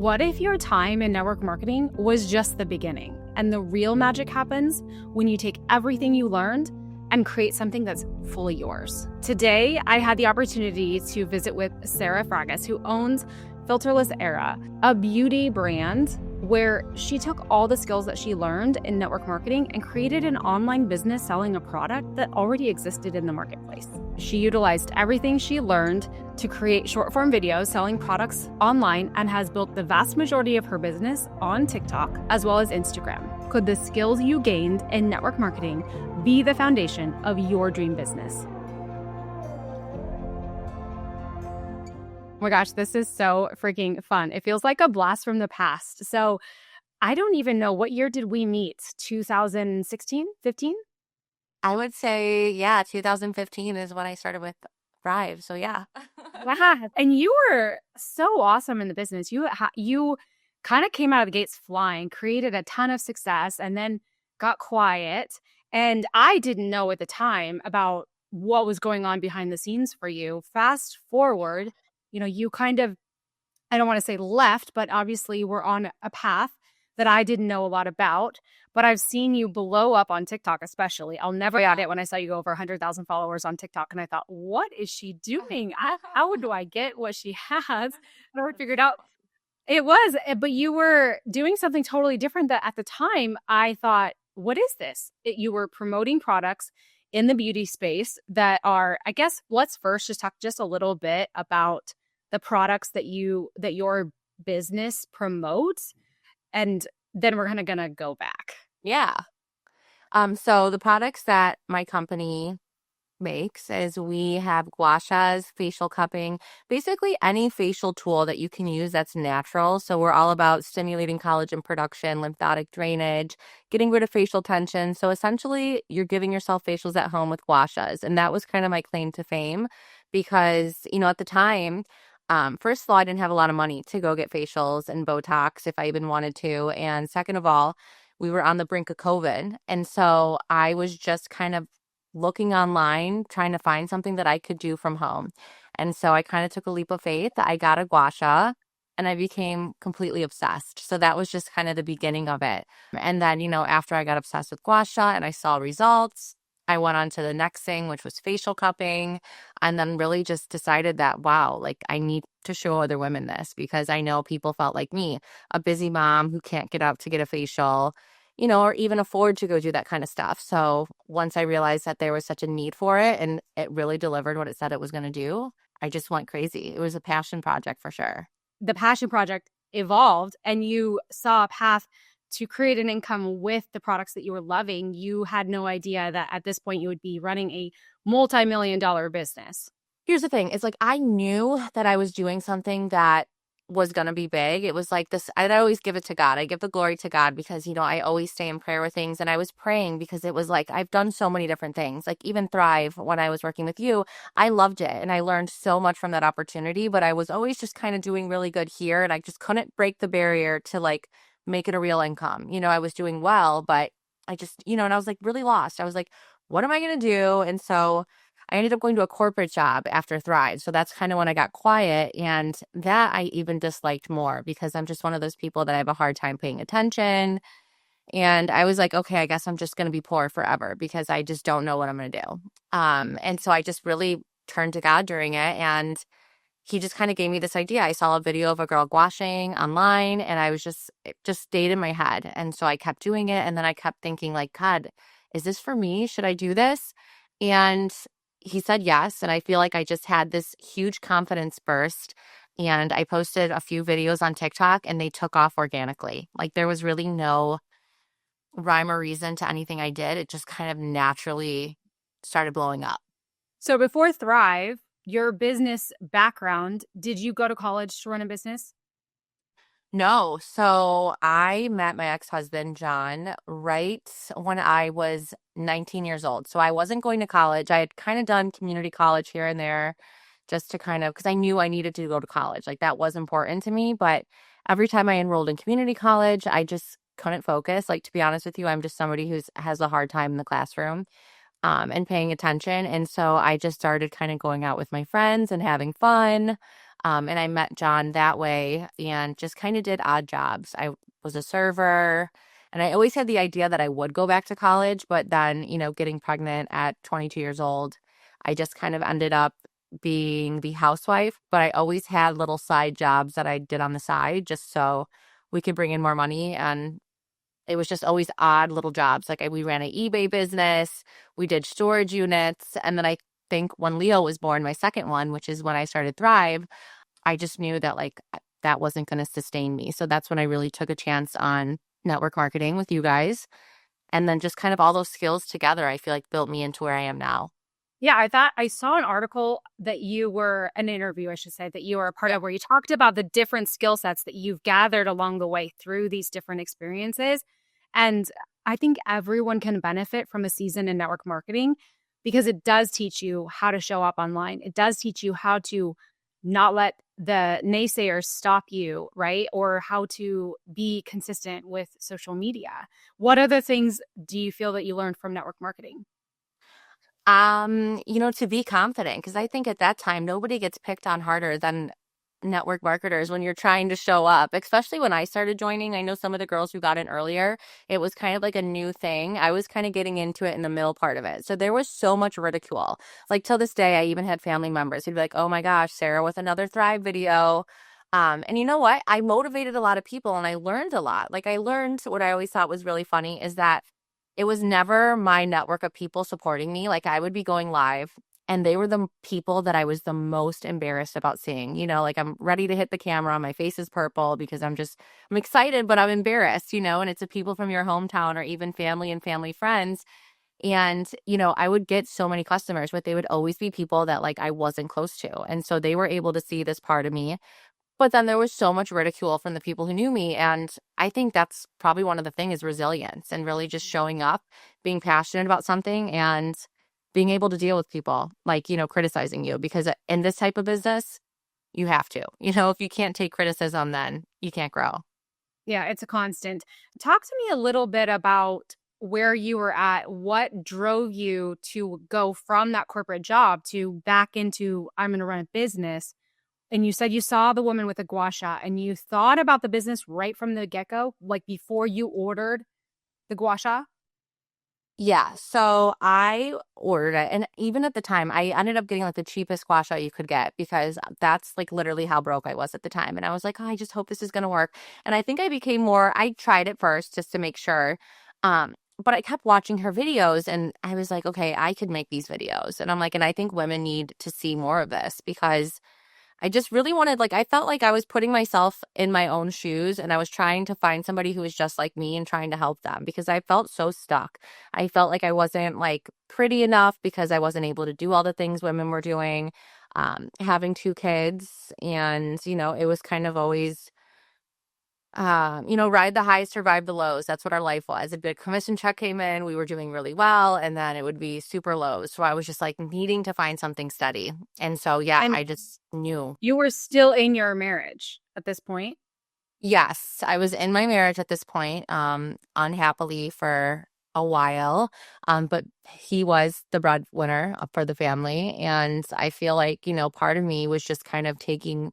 What if your time in network marketing was just the beginning, and the real magic happens when you take everything you learned and create something that's fully yours? Today, I had the opportunity to visit with Sarah Fraggis, who owns Filterless Era, a beauty brand where she took all the skills that she learned in network marketing and created an online business selling a product that already existed in the marketplace. She utilized everything she learned to create short-form videos selling products online and has built the vast majority of her business on TikTok as well as Instagram. Could the skills you gained in network marketing be the foundation of your dream business? Oh my gosh, this is so freaking fun. It feels like a blast from the past. So I don't even know, what year did we meet? 2016, 15? I would say, yeah, 2015 is when I started with Thrive. So yeah. Wow. And you were so awesome in the business. You kind of came out of the gates flying, created a ton of success, and then got quiet. And I didn't know at the time about what was going on behind the scenes for you. Fast forward, you kind of, I don't want to say left, but obviously we're on a path that I didn't know a lot about. But I've seen you blow up on TikTok, especially. I'll never forget it when I saw you go over 100,000 followers on TikTok. And I thought, what is she doing? How do I get what she has? I never figured out. It was, but you were doing something totally different that at the time I thought, what is this? You were promoting products in the beauty space that are, I guess, let's first just talk just a little bit about the products that your business promotes, and then we're gonna go back. Yeah. So the products that my company makes is we have gua sha, facial cupping, basically any facial tool that you can use that's natural. So we're all about stimulating collagen production, lymphatic drainage, getting rid of facial tension. So essentially, you're giving yourself facials at home with gua sha. And that was kind of my claim to fame because, at the time, first of all, I didn't have a lot of money to go get facials and Botox if I even wanted to. And second of all, we were on the brink of COVID. And so I was just kind of looking online, trying to find something that I could do from home. And so I kind of took a leap of faith. I got a gua sha and I became completely obsessed. So that was just kind of the beginning of it. And then, after I got obsessed with gua sha and I saw results, I went on to the next thing, which was facial cupping, and then really just decided that, wow, like I need to show other women this because I know people felt like me, a busy mom who can't get out to get a facial, or even afford to go do that kind of stuff. So once I realized that there was such a need for it and it really delivered what it said it was going to do, I just went crazy. It was a passion project for sure. The passion project evolved and you saw a path to create an income with the products that you were loving. You had no idea that at this point you would be running a multi-million-dollar business. Here's the thing. It's like I knew that I was doing something that was going to be big. It was like this. I'd always give it to God. I give the glory to God because, I always stay in prayer with things. And I was praying because it was like I've done so many different things. Like even Thrive, when I was working with you, I loved it. And I learned so much from that opportunity. But I was always just kind of doing really good here. And I just couldn't break the barrier to like make it a real income. I was doing well, but I just, and I was like really lost. I was like, what am I going to do? And so I ended up going to a corporate job after Thrive. So that's kind of when I got quiet. And that I even disliked more because I'm just one of those people that I have a hard time paying attention. And I was like, okay, I guess I'm just going to be poor forever because I just don't know what I'm going to do. And so I just really turned to God during it. And he just kind of gave me this idea. I saw a video of a girl guashing online and it just stayed in my head. And so I kept doing it. And then I kept thinking like, God, is this for me? Should I do this? And he said yes. And I feel like I just had this huge confidence burst. And I posted a few videos on TikTok and they took off organically. Like there was really no rhyme or reason to anything I did. It just kind of naturally started blowing up. So before Thrive, your business background, did you go to college to run a business? No. So I met my ex-husband, John, right when I was 19 years old. So I wasn't going to college. I had kind of done community college here and there just to kind of, because I knew I needed to go to college. Like that was important to me. But every time I enrolled in community college, I just couldn't focus. Like, to be honest with you, I'm just somebody who has a hard time in the classroom. And paying attention. And so I just started kind of going out with my friends and having fun. And I met John that way and just kind of did odd jobs. I was a server, and I always had the idea that I would go back to college, but then, getting pregnant at 22 years old, I just kind of ended up being the housewife, but I always had little side jobs that I did on the side just so we could bring in more money. And it was just always odd little jobs. Like we ran an eBay business, we did storage units. And then I think when Leo was born, my second one, which is when I started Thrive, I just knew that like that wasn't going to sustain me. So that's when I really took a chance on network marketing with you guys. And then just kind of all those skills together, I feel like built me into where I am now. Yeah, I thought I saw an article that you were an interview, I should say, that you were a part Yeah. of where you talked about the different skill sets that you've gathered along the way through these different experiences. And I think everyone can benefit from a season in network marketing because it does teach you how to show up online. It does teach you how to not let the naysayers stop you, right? Or how to be consistent with social media. What other things do you feel that you learned from network marketing? To be confident, because I think at that time nobody gets picked on harder than network marketers when you're trying to show up, especially when I started joining. I know some of the girls who got in earlier, it was kind of like a new thing. I was kind of getting into it in the middle part of it. So there was so much ridicule. Like till this day, I even had family members who'd be like, oh my gosh, Sarah with another Thrive video. And you know what? I motivated a lot of people and I learned a lot. Like I learned what I always thought was really funny is that it was never my network of people supporting me. Like I would be going live and they were the people that I was the most embarrassed about seeing. Like I'm ready to hit the camera. My face is purple because I'm excited, but I'm embarrassed, and it's the people from your hometown or even family and family friends. And, I would get so many customers, but they would always be people that like I wasn't close to. And so they were able to see this part of me, but then there was so much ridicule from the people who knew me. And I think that's probably one of the things is resilience and really just showing up, being passionate about something and being able to deal with people like, criticizing you. Because in this type of business, you have to. If you can't take criticism, then you can't grow. Yeah, it's a constant. Talk to me a little bit about where you were at. What drove you to go from that corporate job to back into I'm going to run a business? And you said you saw the woman with the gua sha and you thought about the business right from the get-go, like before you ordered the gua sha? Yeah, so I ordered it. And even at the time, I ended up getting like the cheapest squash out you could get because that's like literally how broke I was at the time. And I was like, oh, I just hope this is going to work. And I think I tried it first just to make sure. But I kept watching her videos and I was like, okay, I could make these videos. And I'm like, and I think women need to see more of this because I just really wanted, like, I felt like I was putting myself in my own shoes and I was trying to find somebody who was just like me and trying to help them because I felt so stuck. I felt like I wasn't like pretty enough because I wasn't able to do all the things women were doing, having two kids. And, it was kind of always ride the highs, survive the lows. That's what our life was. A big commission check came in, we were doing really well, and then it would be super lows. So I was just like needing to find something steady. And so, yeah, And I just knew. you were still in your marriage at this point. Yes, I was in my marriage at this point, unhappily for a while. But he was the breadwinner for the family. And I feel like, part of me was just kind of taking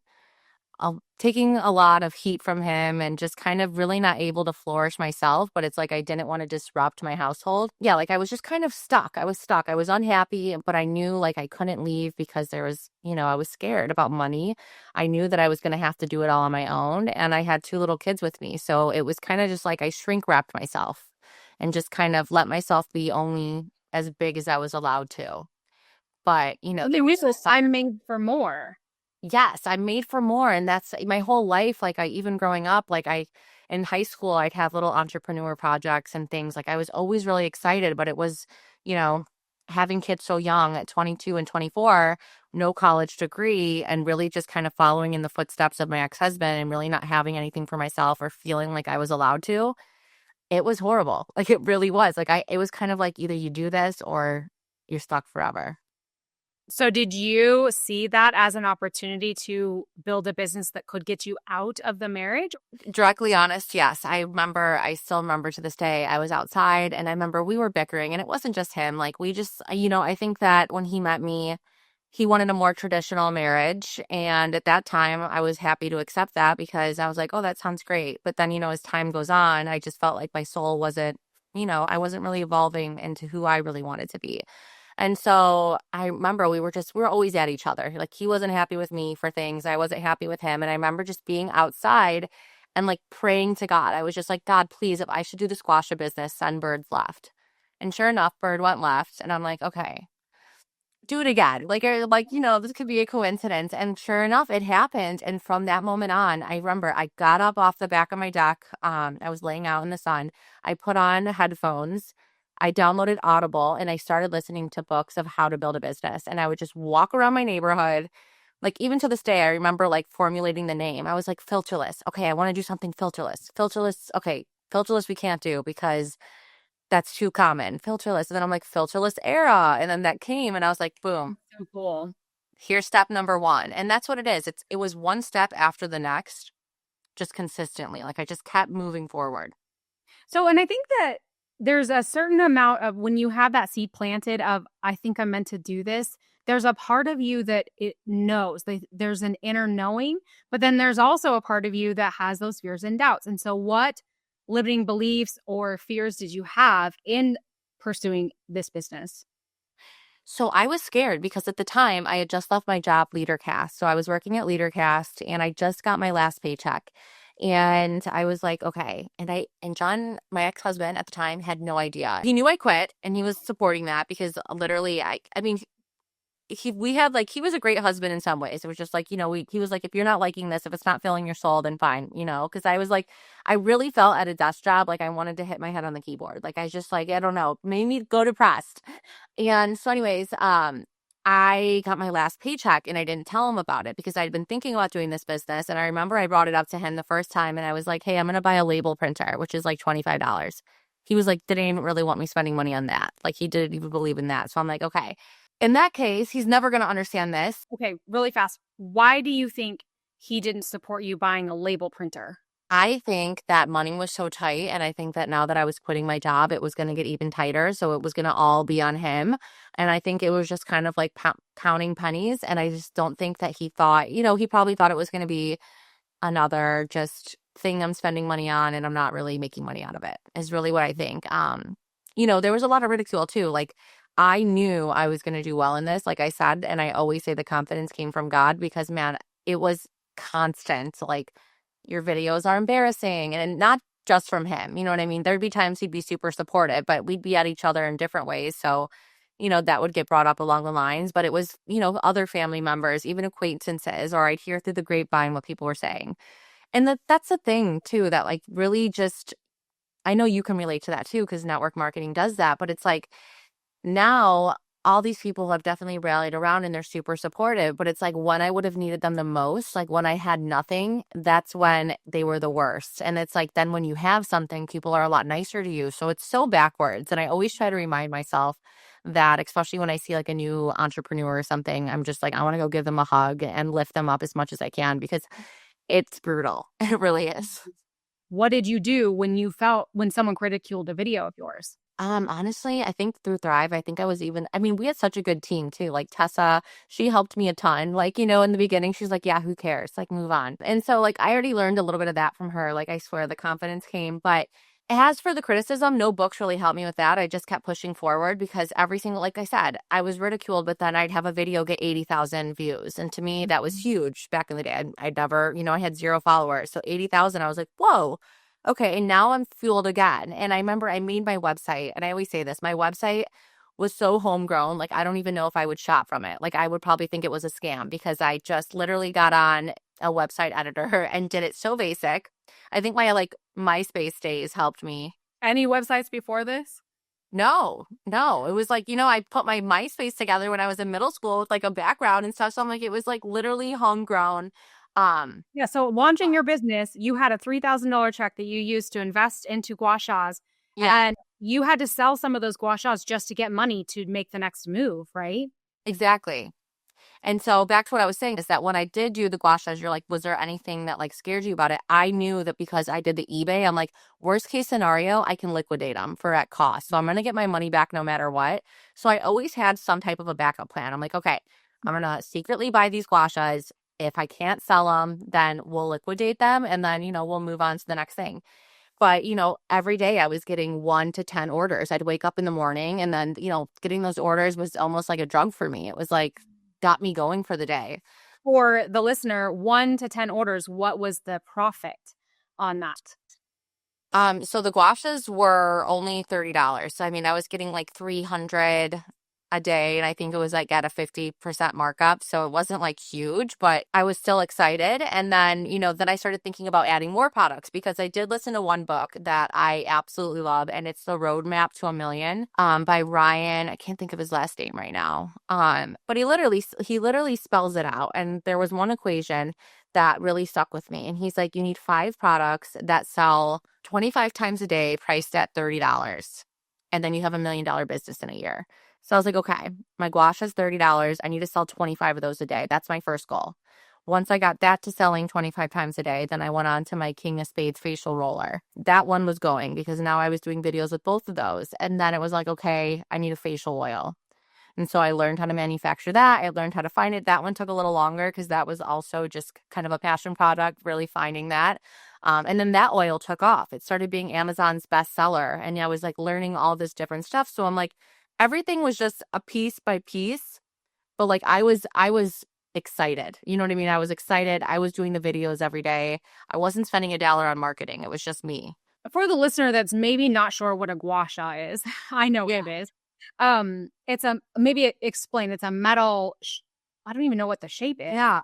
a lot of heat from him and just kind of really not able to flourish myself. But it's like I didn't want to disrupt my household. Yeah, like I was just kind of stuck. I was stuck. I was unhappy, but I knew like I couldn't leave because there was, I was scared about money. I knew that I was going to have to do it all on my own. And I had two little kids with me. So it was kind of just like I shrink wrapped myself and just kind of let myself be only as big as I was allowed to. But, The reason I'm made for more. yes, I'm made for more. And that's my whole life. Like even growing up, in high school, I'd have little entrepreneur projects and things. Like I was always really excited, but it was, you know, having kids so young at 22 and 24, no college degree, and really just kind of following in the footsteps of my ex-husband and really not having anything for myself or feeling like I was allowed to. It was horrible. Like it really was. It was kind of like either you do this or you're stuck forever. So did you see that as an opportunity to build a business that could get you out of the marriage? Directly honest, yes. I still remember to this day, I was outside and I remember we were bickering and it wasn't just him. Like we just, I think that when he met me, He wanted a more traditional marriage. And at that time, I was happy to accept that because I was like, oh, that sounds great. But then, as time goes on, I just felt like my soul wasn't, I wasn't really evolving into who I really wanted to be. And so I remember we were always at each other. Like he wasn't happy with me for things. I wasn't happy with him. And I remember just being outside and like praying to God. I was just like, God, please, if I should do the squash business, send birds left. And sure enough, bird went left. And I'm like, okay, do it again. This could be a coincidence. And sure enough, it happened. And from that moment on, I remember I got up off the back of my deck. I was laying out in the sun. I put on headphones. I downloaded Audible and I started listening to books of how to build a business. And I would just walk around my neighborhood. Like even to this day, I remember like formulating the name. I was like, filterless. Okay, I want to do something filterless. Filterless. Okay, filterless we can't do because that's too common. Filterless. And then I'm like, Filterless Era. And then that came and I was like, boom, So cool. here's step number one. And that's what it is. It was one step after the next, just consistently. Like I just kept moving forward. So, and I think that there's a certain amount of when you have that seed planted of, I think I'm meant to do this, there's a part of you that it knows. There's an inner knowing, but then there's also a part of you that has those fears and doubts. And so, what limiting beliefs or fears did you have in pursuing this business? So I was scared because at the time I had just left my job, LeaderCast. So I was working at LeaderCast and I just got my last paycheck. And I was like, okay. And John, my ex-husband at the time, had no idea. He knew I quit and he was supporting that because literally I mean, he was a great husband in some ways. It was just like, he was like, if you're not liking this, if it's not filling your soul, then fine, because I was like, I really felt at a desk job like I wanted to hit my head on the keyboard. Like I was just like, I don't know, made me go depressed. And so anyways, I got my last paycheck and I didn't tell him about it because I'd been thinking about doing this business. And I remember I brought it up to him the first time and I was like, hey, I'm going to buy a label printer, which is like $25. He was like, didn't even really want me spending money on that. Like he didn't even believe in that. So I'm like, okay. In that case, he's never going to understand this. Okay, really fast. Why do you think he didn't support you buying a label printer? I think that money was so tight. And I think that now that I was quitting my job, it was going to get even tighter. So it was going to all be on him. And I think it was just kind of like counting pennies. And I just don't think that he thought, he probably thought it was going to be another just thing I'm spending money on and I'm not really making money out of it, is really what I think. There was a lot of ridicule too. Like I knew I was going to do well in this, like I said, and I always say the confidence came from God because, man, it was constant. Like, your videos are embarrassing, and not just from him. You know what I mean? There'd be times he'd be super supportive, but we'd be at each other in different ways. So, that would get brought up along the lines. But it was, other family members, even acquaintances, or I'd hear through the grapevine what people were saying. And that's the thing, too, that like really just, I know you can relate to that too, because network marketing does that. But it's like, now all these people have definitely rallied around and they're super supportive, but it's like when I would have needed them the most, like when I had nothing, that's when they were the worst. And it's like then when you have something, people are a lot nicer to you. So it's so backwards. And I always try to remind myself that, especially when I see like a new entrepreneur or something, I'm just like, I want to go give them a hug and lift them up as much as I can because it's brutal. It really is. What did you do when someone ridiculed a video of yours? Honestly, I think through Thrive, we had such a good team too. Like Tessa, she helped me a ton. Like, in the beginning, she's like, yeah, who cares? Like, move on. And so, like, I already learned a little bit of that from her. Like, I swear the confidence came. But as for the criticism, no books really helped me with that. I just kept pushing forward because like I said, I was ridiculed, but then I'd have a video get 80,000 views. And to me, that was huge back in the day. I'd never, I had 0 followers. So 80,000, I was like, whoa. Okay, and now I'm fueled again. And I remember I made my website, and I always say this, my website was so homegrown, like I don't even know if I would shop from it. Like I would probably think it was a scam because I just literally got on a website editor and did it so basic. I think my like MySpace days helped me. Any websites before this? No. It was like, I put my MySpace together when I was in middle school with like a background and stuff. So I'm like, it was like literally homegrown. Yeah, so launching your business, you had a $3,000 check that you used to invest into gua shas, Yeah, and you had to sell some of those gua shas just to get money to make the next move, right? exactly. And so back to what I was saying is that when I did do the gua shas, you're like, was there anything that like scared you about it? I knew that because I did the eBay, I'm like, worst case scenario, I can liquidate them for at cost. So I'm going to get my money back no matter what. So I always had some type of a backup plan. I'm like, okay, I'm going to secretly buy these gua shas. If I can't sell them, then we'll liquidate them and then, we'll move on to the next thing. But, every day I was getting 1 to 10 orders. I'd wake up in the morning and then, getting those orders was almost like a drug for me. It was like, got me going for the day. For the listener, 1 to 10 orders, what was the profit on that? So the gua shas were only $30. So I mean, I was getting like 300 a day, and I think it was like at a 50% markup. So it wasn't like huge, but I was still excited. And then, then I started thinking about adding more products because I did listen to one book that I absolutely love, and it's The Roadmap to a Million, by Ryan. I can't think of his last name right now. But he literally spells it out. And there was one equation that really stuck with me. And he's like, you need 5 products that sell 25 times a day, priced at $30. And then you have $1 million business in a year. So I was like, okay, my gua sha is $30. I need to sell 25 of those a day. That's my first goal. Once I got that to selling 25 times a day, then I went on to my King of Spades facial roller. That one was going because now I was doing videos with both of those. And then it was like, okay, I need a facial oil. And so I learned how to manufacture that. I learned how to find it. That one took a little longer because that was also just kind of a passion product, really finding that. And then that oil took off. It started being Amazon's bestseller. And I was like learning all this different stuff. So I'm like, everything was just a piece by piece. But like I was excited. You know what I mean? I was excited. I was doing the videos every day. I wasn't spending $1 on marketing. It was just me. For the listener that's maybe not sure what a gua sha is, I know what Yeah. it is. It's a maybe explain. It's a metal. I don't even know what the shape is. Yeah.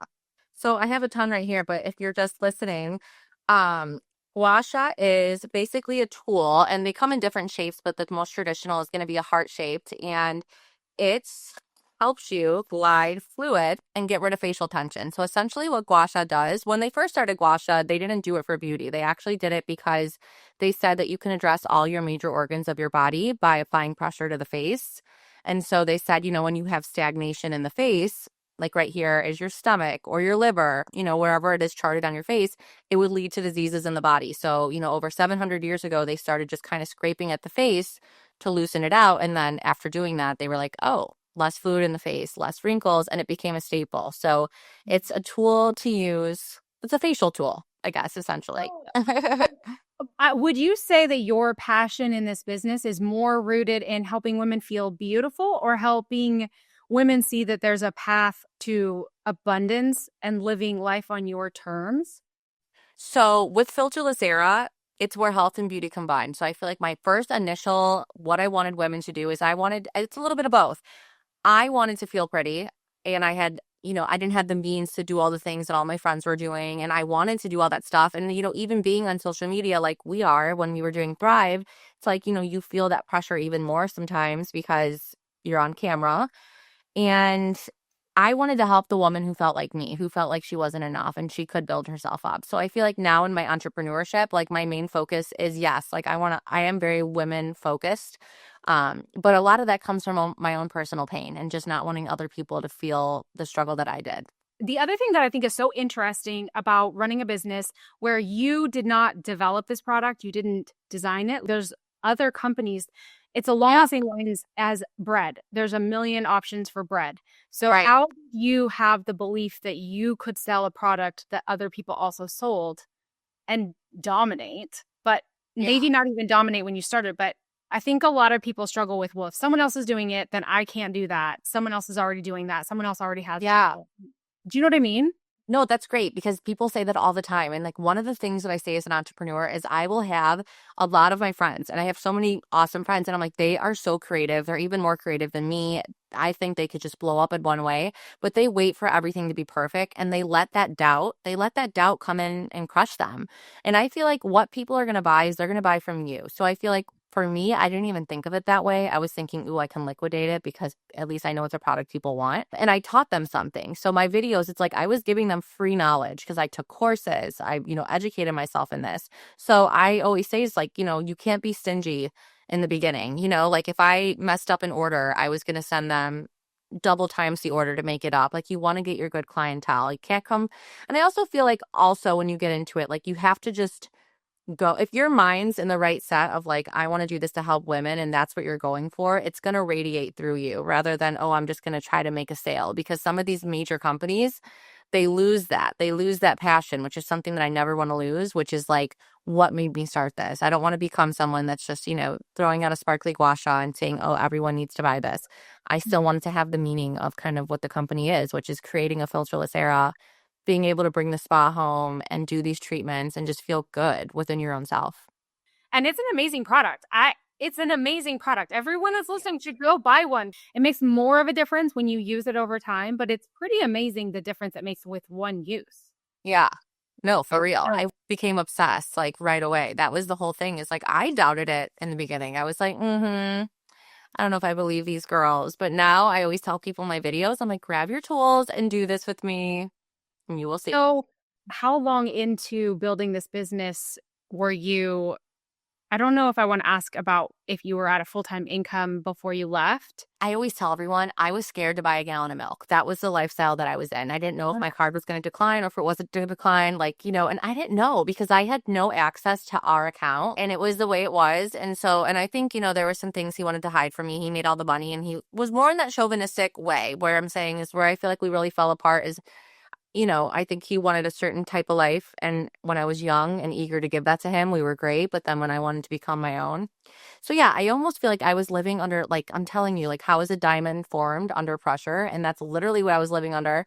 So I have a ton right here, but if you're just listening, gua sha is basically a tool, and they come in different shapes, but the most traditional is going to be a heart shaped, and it helps you glide fluid and get rid of facial tension. So essentially what gua sha does, when they first started gua sha, they didn't do it for beauty. They actually did it because they said that you can address all your major organs of your body by applying pressure to the face. And so they said, when you have stagnation in the face, like right here is your stomach or your liver, wherever it is charted on your face, it would lead to diseases in the body. So, over 700 years ago, they started just kind of scraping at the face to loosen it out. And then after doing that, they were like, oh, less fluid in the face, less wrinkles, and it became a staple. So it's a tool to use. It's a facial tool, I guess, essentially. Would you say that your passion in this business is more rooted in helping women feel beautiful or helping women see that there's a path to abundance and living life on your terms? So with Filterless Era, it's where health and beauty combine. So I feel like my first initial, what I wanted women to do is it's a little bit of both. I wanted to feel pretty, and I had, I didn't have the means to do all the things that all my friends were doing, and I wanted to do all that stuff. And, even being on social media like we are when we were doing Thrive, it's like, you feel that pressure even more sometimes because you're on camera. And I wanted to help the woman who felt like me, who felt like she wasn't enough and she could build herself up. So I feel like now in my entrepreneurship, like my main focus is, yes, like I am very women focused. But a lot of that comes from my own personal pain and just not wanting other people to feel the struggle that I did. The other thing that I think is so interesting about running a business where you did not develop this product, you didn't design it. There's other companies. It's along the same lines as bread. There's a million options for bread. So Right. how do you have the belief that you could sell a product that other people also sold and dominate, but maybe not even dominate when you started? But I think a lot of people struggle with, well, if someone else is doing it, then I can't do that. Someone else is already doing that. Someone else already has. Yeah. Do you know what I mean? No, that's great because people say that all the time. And like one of the things that I say as an entrepreneur is I will have a lot of my friends, and I have so many awesome friends, and I'm like, they are so creative. They're even more creative than me. I think they could just blow up in one way, but they wait for everything to be perfect, and they let that doubt come in and crush them. And I feel like what people are going to buy is they're going to buy from you. So I feel like for me, I didn't even think of it that way. I was thinking, ooh, I can liquidate it because at least I know it's a product people want. And I taught them something. So my videos, it's like I was giving them free knowledge because I took courses. I, educated myself in this. So I always say it's like, you can't be stingy in the beginning. Like if I messed up an order, I was going to send them double times the order to make it up. Like you want to get your good clientele. You can't come. And I also feel like also when you get into it, like you have to just go, if your mind's in the right set of like, I want to do this to help women and that's what you're going for, it's going to radiate through you rather than, oh, I'm just going to try to make a sale. Because some of these major companies, they lose that. They lose that passion, which is something that I never want to lose, which is like what made me start this. I don't want to become someone that's just, throwing out a sparkly gua sha and saying, oh, everyone needs to buy this. I still wanted to have the meaning of kind of what the company is, which is creating a filterless era, being able to bring the spa home and do these treatments and just feel good within your own self. And it's an amazing product. It's an amazing product. Everyone that's listening should go buy one. It makes more of a difference when you use it over time, but it's pretty amazing the difference it makes with one use. Yeah. No, for real. I became obsessed like right away. That was the whole thing is like I doubted it in the beginning. I was like, I don't know if I believe these girls. But now I always tell people in my videos, I'm like, grab your tools and do this with me and you will see. So, how long into building this business were you? I don't know if I want to ask about if you were at a full-time income before you left. I always tell everyone I was scared to buy a gallon of milk. That was the lifestyle that I was in. I didn't know if my card was going to decline or if it wasn't to decline, and I didn't know because I had no access to our account and it was the way it was. And I think, there were some things he wanted to hide from me. He made all the money and he was more in that chauvinistic way where I'm saying is where I feel like we really fell apart is I think he wanted a certain type of life. And when I was young and eager to give that to him, we were great. But then when I wanted to become my own. So yeah, I almost feel like I was living under, like, I'm telling you, like, how is a diamond formed under pressure? And that's literally what I was living under.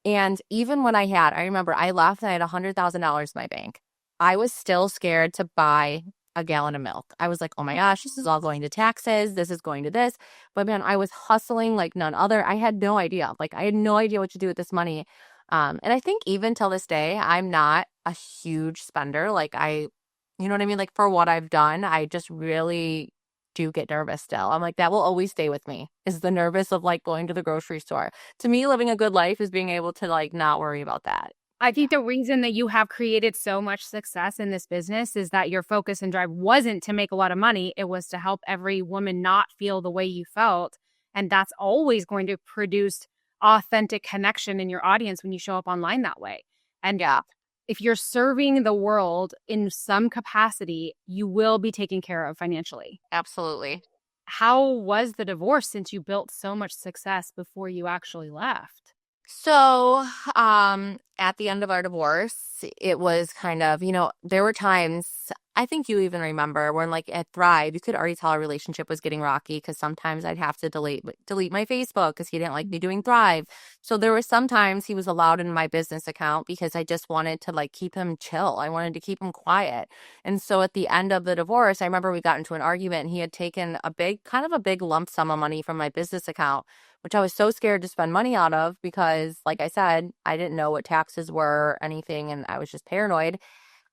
And even when I remember I left and I had $100,000 in my bank. I was still scared to buy a gallon of milk. I was like, oh my gosh, this is all going to taxes. This is going to this. But man, I was hustling like none other. I had no idea. Like, I had no idea what to do with this money. And I think even till this day, I'm not a huge spender. You know what I mean? Like for what I've done, I just really do get nervous still. I'm like, that will always stay with me is the nervous of like going to the grocery store. To me, living a good life is being able to like not worry about that. I think the reason that you have created so much success in this business is that your focus and drive wasn't to make a lot of money. It was to help every woman not feel the way you felt. And that's always going to produce authentic connection in your audience when you show up online that way. And Yeah, if you're serving the world in some capacity, you will be taken care of financially. absolutely. How was the divorce since you built so much success before you actually left? So, at the end of our divorce, it was kind of, there were times, I think you even remember when like at Thrive, you could already tell our relationship was getting rocky because sometimes I'd have to delete my Facebook because he didn't like me doing Thrive. So there were some times he was allowed in my business account because I just wanted to like keep him chill. I wanted to keep him quiet. And so at the end of the divorce, I remember we got into an argument and he had taken kind of a big lump sum of money from my business account, which I was so scared to spend money out of because, like I said, I didn't know what taxes were or anything, and I was just paranoid.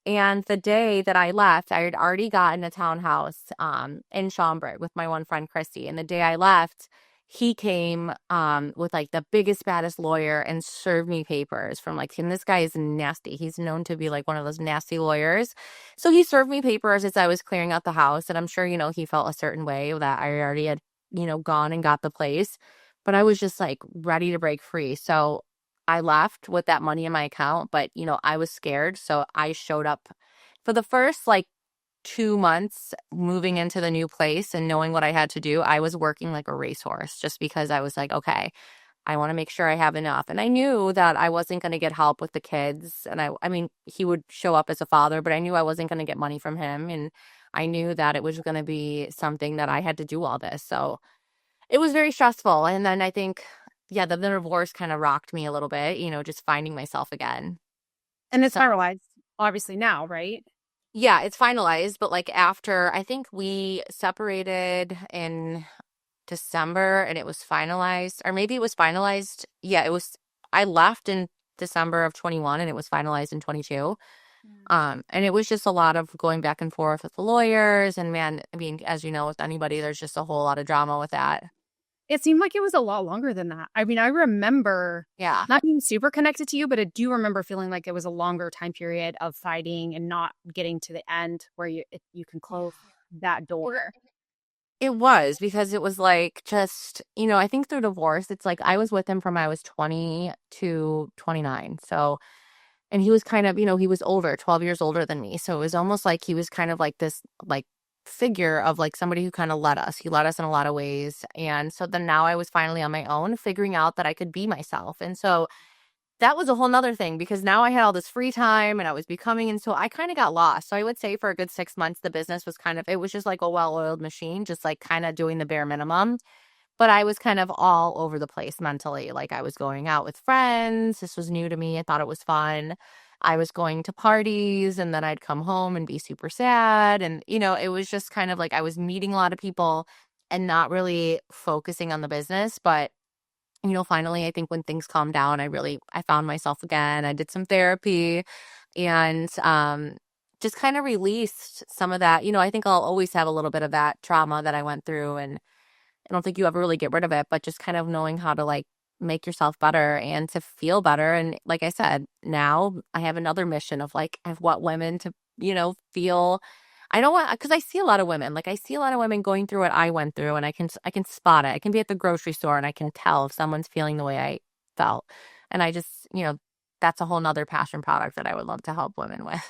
And the day that I left, I had already gotten a townhouse in Schaumburg with my one friend, Christy. And the day I left, he came with like the biggest, baddest lawyer and served me papers from like, and this guy is nasty. He's known to be like one of those nasty lawyers. So he served me papers as I was clearing out the house. And I'm sure, he felt a certain way that I already had, gone and got the place. But I was just like ready to break free. So I left with that money in my account, but I was scared. So I showed up for the first like 2 months moving into the new place and knowing what I had to do. I was working like a racehorse just because I was like, okay, I want to make sure I have enough. And I knew that I wasn't going to get help with the kids. And I mean, he would show up as a father, but I knew I wasn't going to get money from him. And I knew that it was going to be something that I had to do all this. So it was very stressful. And then I think, yeah, the divorce kind of rocked me a little bit, just finding myself again. And it's So, finalized, obviously, now, right? yeah, it's finalized. But like after, I think we separated in December and it was finalized, or maybe it was finalized. Yeah, I left in December of 21 and it was finalized in 22. And it was just a lot of going back and forth with the lawyers. And man, I mean, as you know, with anybody, there's just a whole lot of drama with that. It seemed like it was a lot longer than that. I mean, I remember Yeah. not being super connected to you, but I do remember feeling like it was a longer time period of fighting and not getting to the end where you can close that door. It was because it was like just, I think through divorce, it's like I was with him from I was 20 to 29. So And he was kind of, he was older, 12 years older than me. So it was almost like he was kind of like this, like, figure of like somebody who kind of led us. He led us in a lot of ways. And so then now I was finally on my own, figuring out that I could be myself. And so that was a whole nother thing because now I had all this free time and I was becoming, and so I kind of got lost. So I would say for a good 6 months, the business was kind of, it was just like a well-oiled machine, just like kind of doing the bare minimum. But I was kind of all over the place mentally. Like I was going out with friends. This was new to me. I thought it was fun. I was going to parties and then I'd come home and be super sad. And, it was just kind of like I was meeting a lot of people and not really focusing on the business. But, finally, I think when things calmed down, I found myself again. I did some therapy and, just kind of released some of that. I think I'll always have a little bit of that trauma that I went through, and I don't think you ever really get rid of it, but just kind of knowing how to like make yourself better and to feel better. And like I said, now I have another mission of like, I want women to, feel, I don't want, because I see a lot of women, like I see a lot of women going through what I went through, and I can spot it. I can be at the grocery store and I can tell if someone's feeling the way I felt. And I just, that's a whole nother passion product that I would love to help women with.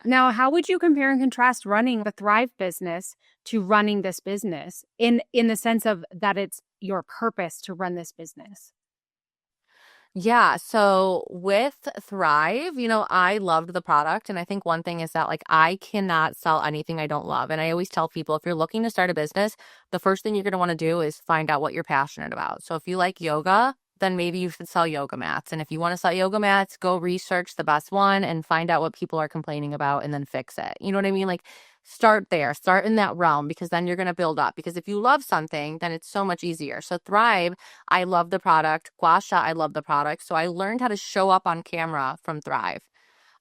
Now, how would you compare and contrast running the Thrive business to running this business in the sense of that it's your purpose to run this business? Yeah. So with Thrive, I loved the product. And I think one thing is that like I cannot sell anything I don't love. And I always tell people, if you're looking to start a business, the first thing you're going to want to do is find out what you're passionate about. So if you like yoga, then maybe you should sell yoga mats. And if you want to sell yoga mats, go research the best one and find out what people are complaining about and then fix it. You know what I mean? Like start there, start in that realm, because then you're going to build up. Because if you love something, then it's so much easier. So Thrive, I love the product. Guasha, I love the product. So I learned how to show up on camera from Thrive.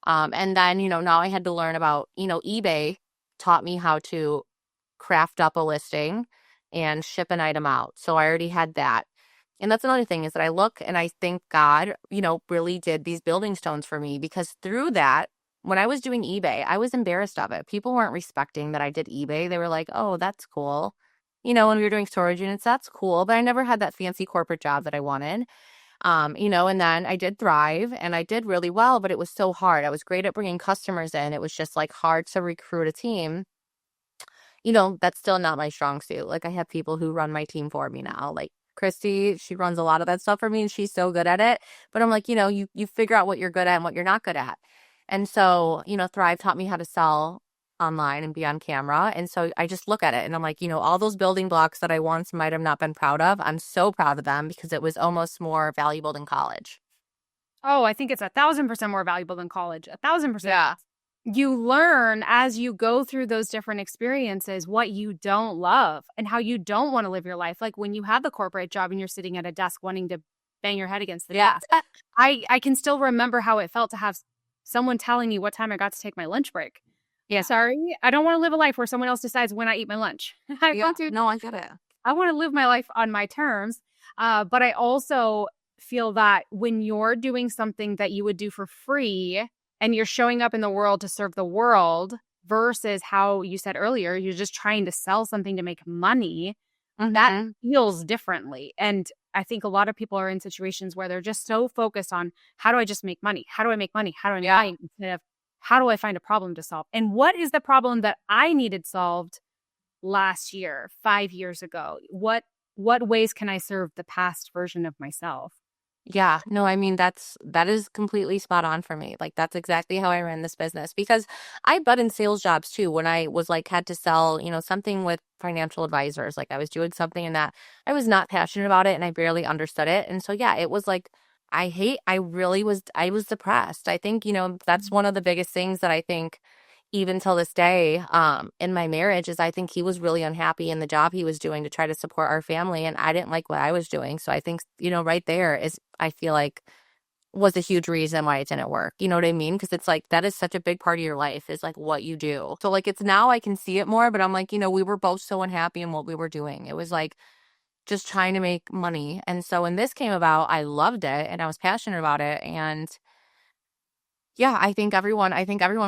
And then, now I had to learn about, eBay taught me how to craft up a listing and ship an item out. So I already had that. And that's another thing, is that I look and I think God, really did these building stones for me, because through that, when I was doing eBay, I was embarrassed of it. People weren't respecting that I did eBay. They were like, oh, that's cool. When we were doing storage units, that's cool. But I never had that fancy corporate job that I wanted. And then I did Thrive and I did really well, but it was so hard. I was great at bringing customers in. It was just like hard to recruit a team. That's still not my strong suit. Like I have people who run my team for me now. Like Christy, she runs a lot of that stuff for me and she's so good at it. But I'm like, you figure out what you're good at and what you're not good at. And so, Thrive taught me how to sell online and be on camera. And so I just look at it and I'm like, all those building blocks that I once might have not been proud of, I'm so proud of them because it was almost more valuable than college. Oh, I think it's 1,000% more valuable than college. 1,000%. Yeah. You learn as you go through those different experiences what you don't love and how you don't want to live your life. Like when you have the corporate job and you're sitting at a desk wanting to bang your head against the desk. I can still remember how it felt to have someone telling me what time I got to take my lunch break. Yeah. Sorry, I don't want to live a life where someone else decides when I eat my lunch. No, I get it. I want to live my life on my terms. But I also feel that when you're doing something that you would do for free and you're showing up in the world to serve the world versus how you said earlier, you're just trying to sell something to make money, that feels differently. And I think a lot of people are in situations where they're just so focused on how do I just make money? How do I make money? How do I make money? Instead of how do I find a problem to solve? And what is the problem that I needed solved last year, 5 years ago? What ways can I serve the past version of myself? Yeah, no, I mean, that is completely spot on for me. Like, that's exactly how I ran this business, because I been in sales jobs too when I was like, had to sell, something with financial advisors. Like I was doing something in that I was not passionate about it and I barely understood it. And so, yeah, it was like, I was depressed. I think, that's one of the biggest things that I think even till this day, in my marriage, is I think he was really unhappy in the job he was doing to try to support our family. And I didn't like what I was doing. So I think, right there is, I feel like, was a huge reason why it didn't work. You know what I mean? Because it's like, that is such a big part of your life, is like what you do. So like, it's now I can see it more, but I'm like, we were both so unhappy in what we were doing. It was like just trying to make money. And so when this came about, I loved it and I was passionate about it. And yeah, I think everyone,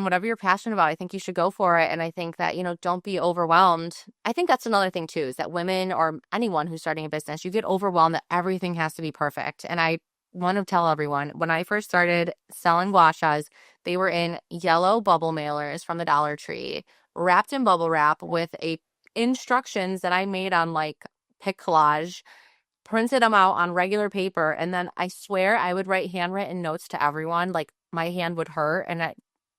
whatever you're passionate about, I think you should go for it. And I think that, don't be overwhelmed. I think that's another thing too, is that women or anyone who's starting a business, you get overwhelmed that everything has to be perfect. And I want to tell everyone, when I first started selling guashas, they were in yellow bubble mailers from the Dollar Tree, wrapped in bubble wrap with a instructions that I made on like pic collage, printed them out on regular paper, and then I swear I would write handwritten notes to everyone. Like my hand would hurt, and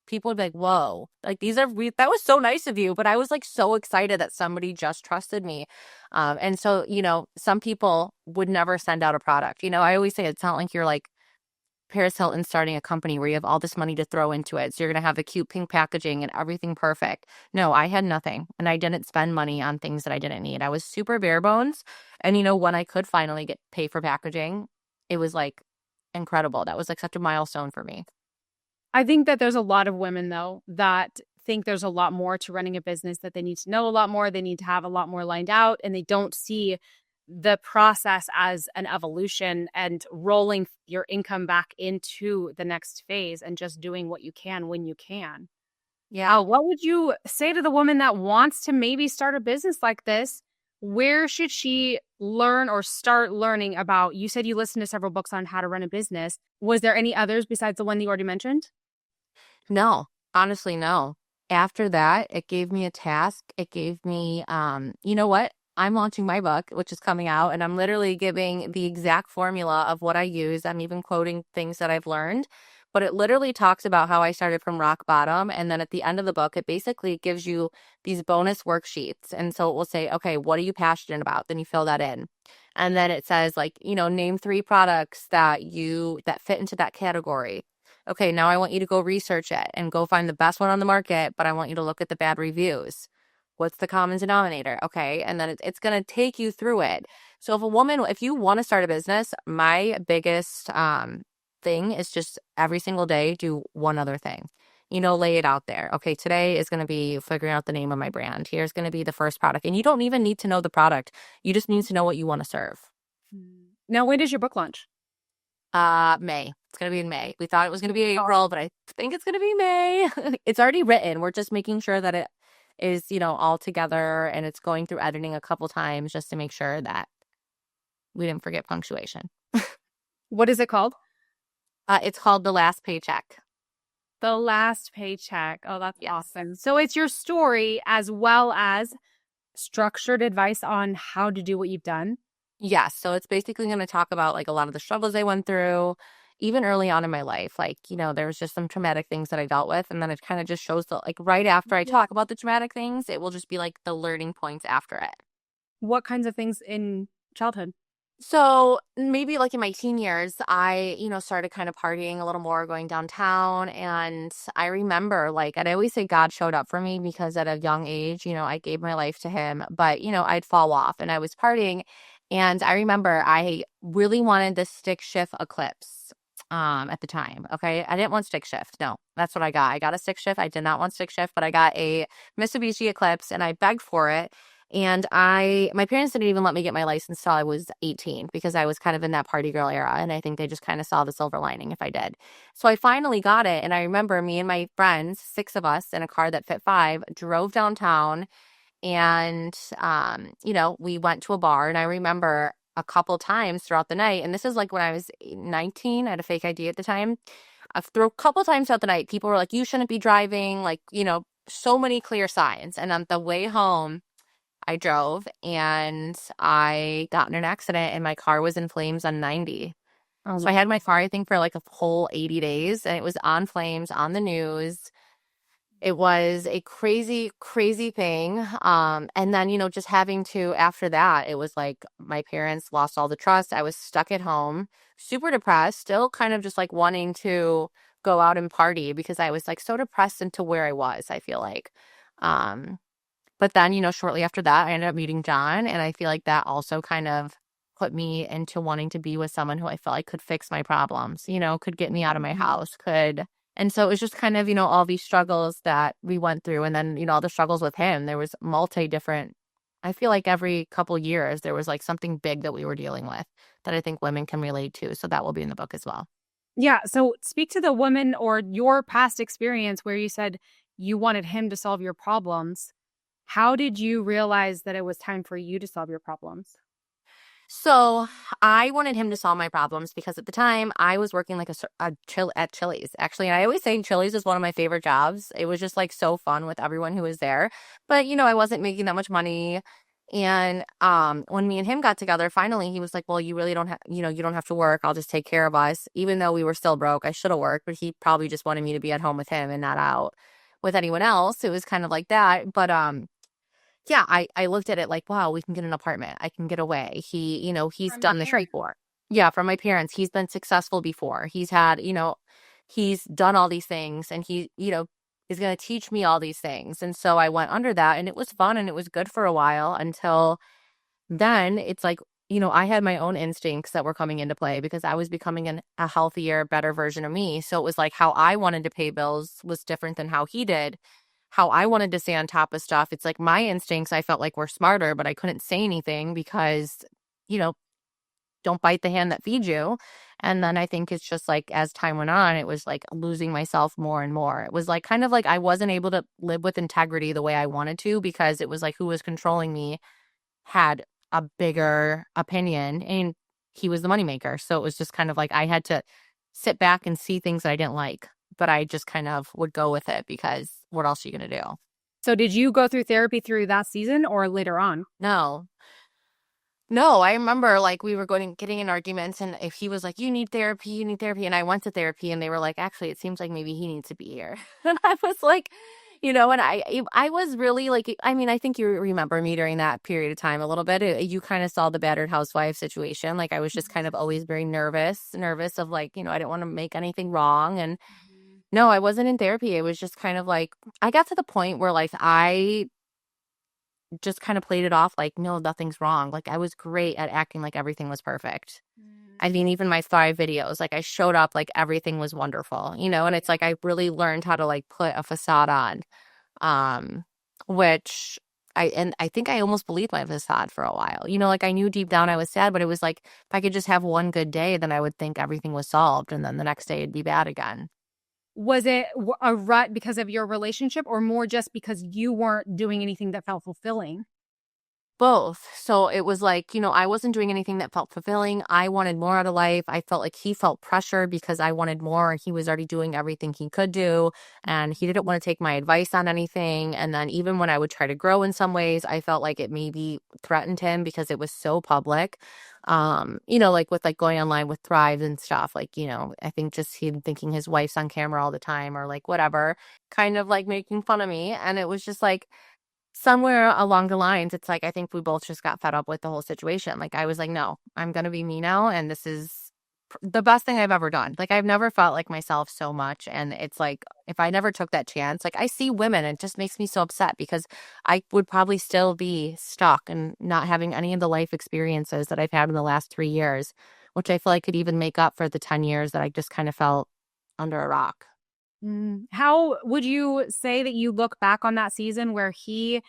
people would be like, "Whoa, like that was so nice of you." But I was like so excited that somebody just trusted me, and so some people would never send out a product. I always say it's not like you're like Paris Hilton starting a company where you have all this money to throw into it. So you're going to have the cute pink packaging and everything perfect. No, I had nothing. And I didn't spend money on things that I didn't need. I was super bare bones. And when I could finally pay for packaging, it was like incredible. That was like such a milestone for me. I think that there's a lot of women, though, that think there's a lot more to running a business, that they need to know a lot more. They need to have a lot more lined out, and they don't see the process as an evolution and rolling your income back into the next phase and just doing what you can when you can. Yeah. What would you say to the woman that wants to maybe start a business like this? Where should she learn or start learning about? You said you listened to several books on how to run a business. Was there any others besides the one that you already mentioned? No, honestly, no. After that, it gave me a task. It gave me, you know what? I'm launching my book, which is coming out, and I'm literally giving the exact formula of what I use. I'm even quoting things that I've learned, but it literally talks about how I started from rock bottom. And then at the end of the book, it basically gives you these bonus worksheets. And so it will say, okay, what are you passionate about? Then you fill that in. And then it says like, name 3 products that fit into that category. Okay, now I want you to go research it and go find the best one on the market, but I want you to look at the bad reviews. What's the common denominator? Okay, and then it's going to take you through it. So if you want to start a business, my biggest thing is just every single day do one other thing. Lay it out there. Okay, today is going to be figuring out the name of my brand. Here's going to be the first product. And you don't even need to know the product. You just need to know what you want to serve. Now, when does your book launch? May. It's going to be in May. We thought it was going to be April, but I think it's going to be May. It's already written. We're just making sure that it is, all together, and it's going through editing a couple times just to make sure that we didn't forget punctuation. What is it called? It's called The Last Paycheck. The Last Paycheck. Oh, that's Yes. awesome. So it's your story as well as structured advice on how to do what you've done. Yes. So it's basically going to talk about like a lot of the struggles I went through, even early on in my life. Like, there was just some traumatic things that I dealt with. And then it kind of just shows like right after I talk about the traumatic things, it will just be like the learning points after it. What kinds of things in childhood? So maybe like in my teen years, I, started kind of partying a little more, going downtown. And I remember and I always say God showed up for me because at a young age, I gave my life to him, but, I'd fall off and I was partying. And I remember I really wanted the stick shift Eclipse at the time. Okay. I didn't want stick shift. No, that's what I got. I got a stick shift. I did not want stick shift, but I got a Mitsubishi Eclipse and I begged for it. And my parents didn't even let me get my license till I was 18 because I was kind of in that party girl era. And I think they just kind of saw the silver lining if I did. So I finally got it. And I remember me and my friends, 6 of us in a car that fit 5, drove downtown. And, we went to a bar. And I remember a couple times throughout the night, and this is like when I was 19, I had a fake ID at the time. Through a couple times throughout the night, people were like, you shouldn't be driving. Like, so many clear signs. And on the way home, I drove and I got in an accident and my car was in flames on 90. Oh, So I had my car, I think, for like a whole 80 days and it was on flames on the news. It was a crazy, crazy thing. And then, just having to, after that, it was like my parents lost all the trust. I was stuck at home, super depressed, still kind of just like wanting to go out and party because I was like so depressed into where I was, I feel like. But then, shortly after that, I ended up meeting John. And I feel like that also kind of put me into wanting to be with someone who I felt like could fix my problems, could get me out of my house, could. And so it was just kind of, all these struggles that we went through. And then, all the struggles with him, there was different, I feel like every couple years, there was like something big that we were dealing with that I think women can relate to. So that will be in the book as well. Yeah. So speak to the woman or your past experience where you said you wanted him to solve your problems. How did you realize that it was time for you to solve your problems? So I wanted him to solve my problems because at the time I was working like at Chili's actually. And I always say Chili's is one of my favorite jobs. It was just like so fun with everyone who was there. But I wasn't making that much money. And when me and him got together, finally he was like, "Well, you really don't have, you don't have to work. I'll just take care of us." Even though we were still broke, I should have worked, but he probably just wanted me to be at home with him and not out with anyone else. It was kind of like that. But yeah, I looked at it like, wow, we can get an apartment. I can get away. He's From your done this parents. before. Yeah, from my parents. He's been successful before. He's had, he's done all these things and is going to teach me all these things. And so I went under that and it was fun and it was good for a while until then it's like, I had my own instincts that were coming into play because I was becoming a healthier, better version of me. So it was like how I wanted to pay bills was different than how he did. How I wanted to stay on top of stuff. It's like my instincts, I felt like were smarter, but I couldn't say anything because, you know, don't bite the hand that feeds you. And then I think it's just like as time went on, it was like losing myself more and more. It was like kind of like I wasn't able to live with integrity the way I wanted to because it was like who was controlling me had a bigger opinion and he was the moneymaker. So it was just kind of like I had to sit back and see things that I didn't like, but I just kind of would go with it because what else are you going to do? So did you go through therapy through that season or later on? No. No, I remember like we were getting in arguments and if he was like, you need therapy. And I went to therapy and they were like, actually, it seems like maybe he needs to be here. And I was like, and I was really like, I mean, I think you remember me during that period of time a little bit. You kind of saw the battered housewife situation. Like I was just kind of always very nervous of like, I didn't want to make anything wrong. And Mhm. no, I wasn't in therapy. It was just kind of like, I got to the point where like I just kind of played it off like, no, nothing's wrong. Like I was great at acting like everything was perfect. I mean, even my Thrive videos, like I showed up like everything was wonderful, and it's like I really learned how to like put a facade on, um, which I think I almost believed my facade for a while. Like I knew deep down I was sad, but it was like if I could just have one good day, then I would think everything was solved, and then the next day it'd be bad again. Was it a rut because of your relationship or more just because you weren't doing anything that felt fulfilling? Both. So it was like, I wasn't doing anything that felt fulfilling. I wanted more out of life. I felt like he felt pressure because I wanted more and he was already doing everything he could do. And he didn't want to take my advice on anything. And then even when I would try to grow in some ways, I felt like it maybe threatened him because it was so public. Like with like going online with Thrive and stuff, like, I think just him thinking his wife's on camera all the time or like whatever, kind of like making fun of me. And it was just like, somewhere along the lines, it's like I think we both just got fed up with the whole situation. Like I was like, no, I'm gonna be me now, and this is the best thing I've ever done. Like I've never felt like myself so much, and it's like if I never took that chance, like I see women, and it just makes me so upset because I would probably still be stuck and not having any of the life experiences that I've had in the last 3 years, which I feel like could even make up for the 10 years that I just kind of felt under a rock. How would you say that you look back on that season where he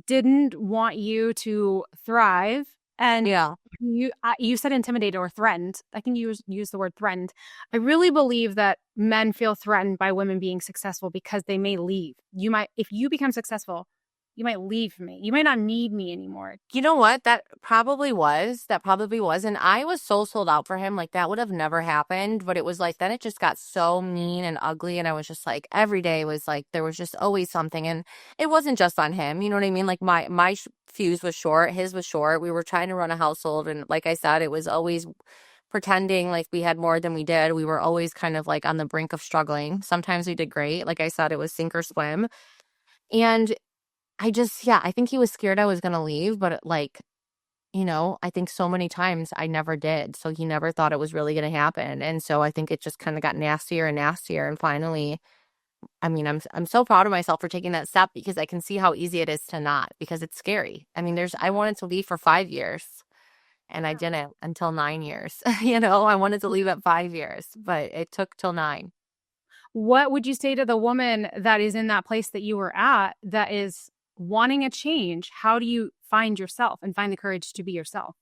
didn't want you to thrive and Yeah. you said intimidated or threatened. I think you use the word threatened. I really believe that men feel threatened by women being successful because they may leave. You might if you become successful, you might leave me. You might not need me anymore. You know what? That probably was. That probably was. And I was so sold out for him. Like that would have never happened. But it was like, then it just got so mean and ugly. And I was just like, every day was like, there was just always something. And it wasn't just on him. You know what I mean? Like my fuse was short. His was short. We were trying to run a household. And like I said, it was always pretending like we had more than we did. We were always kind of like on the brink of struggling. Sometimes we did great. Like I said, it was sink or swim. And yeah, I think he was scared I was going to leave, but like, I think so many times I never did. So he never thought it was really going to happen. And so I think it just kind of got nastier and nastier. And finally, I mean, I'm so proud of myself for taking that step because I can see how easy it is to not because it's scary. I mean, I wanted to leave for 5 years and I didn't until 9 years. I wanted to leave at 5 years, but it took till 9. What would you say to the woman that is in that place that you were at that is wanting a change? How do you find yourself and find the courage to be yourself?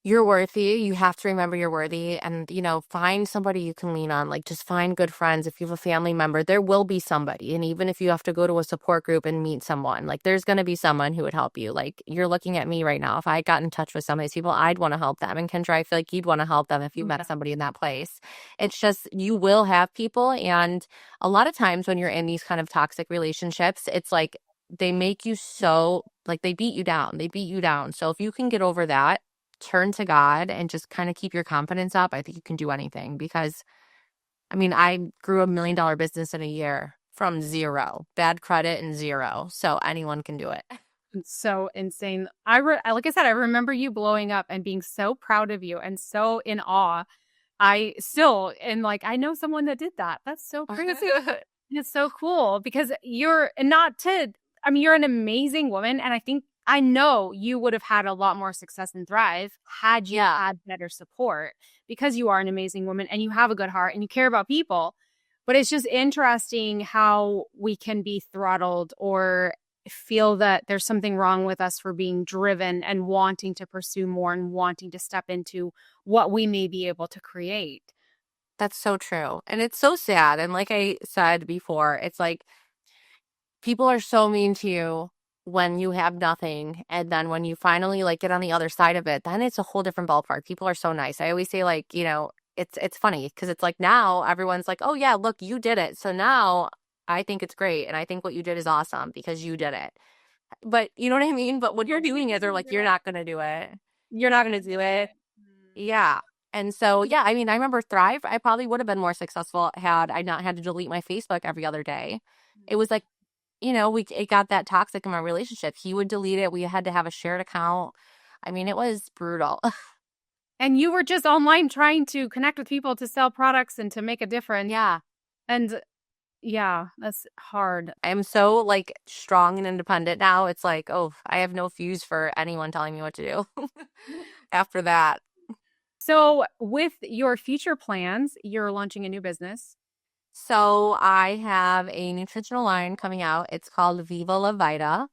you're worthy. You have to remember you're worthy and, find somebody you can lean on. Like, just find good friends. If you have a family member, there will be somebody. And even if you have to go to a support group and meet someone, like, there's going to be someone who would help you. Like, you're looking at me right now. If I got in touch with some of these people, I'd want to help them. And Kendra, I feel like you'd want to help them if you met somebody in that place. It's just, you will have people. And a lot of times when you're in these kind of toxic relationships, it's like, they make you so, like, they beat you down. They beat you down. So if you can get over that, turn to God and just kind of keep your confidence up, I think you can do anything. Because, I mean, I grew $1 million business in a year from zero, bad credit and zero. So anyone can do it. It's so insane. Like I said, I remember you blowing up and being so proud of you and so in awe. I still, and like, I know someone that did that. That's so crazy. It's so cool because you're not to, I mean, you're an amazing woman. And I know you would have had a lot more success and thrive had you Yeah. had better support because you are an amazing woman and you have a good heart and you care about people. But it's just interesting how we can be throttled or feel that there's something wrong with us for being driven and wanting to pursue more and wanting to step into what we may be able to create. That's so true. And it's so sad. And like I said before, it's like people are so mean to you when you have nothing. And then when you finally like get on the other side of it, then it's a whole different ballpark. People are so nice. I always say, like, it's funny because it's like now everyone's like, oh yeah, look, you did it. So now I think it's great. And I think what you did is awesome because you did it. But you know what I mean? But when you're doing it, they're like, you're not going to do it. You're not going to do it. Yeah. And so, yeah, I mean, I remember Thrive. I probably would have been more successful had I not had to delete my Facebook every other day. It was like, it got that toxic in my relationship. He would delete it. We had to have a shared account. I mean, it was brutal. And you were just online trying to connect with people to sell products and to make a difference. Yeah. And yeah, that's hard. I'm so like strong and independent now. It's like, oh, I have no fuse for anyone telling me what to do after that. So, with your future plans, you're launching a new business. So I have a nutritional line coming out. It's called Viva La Vita.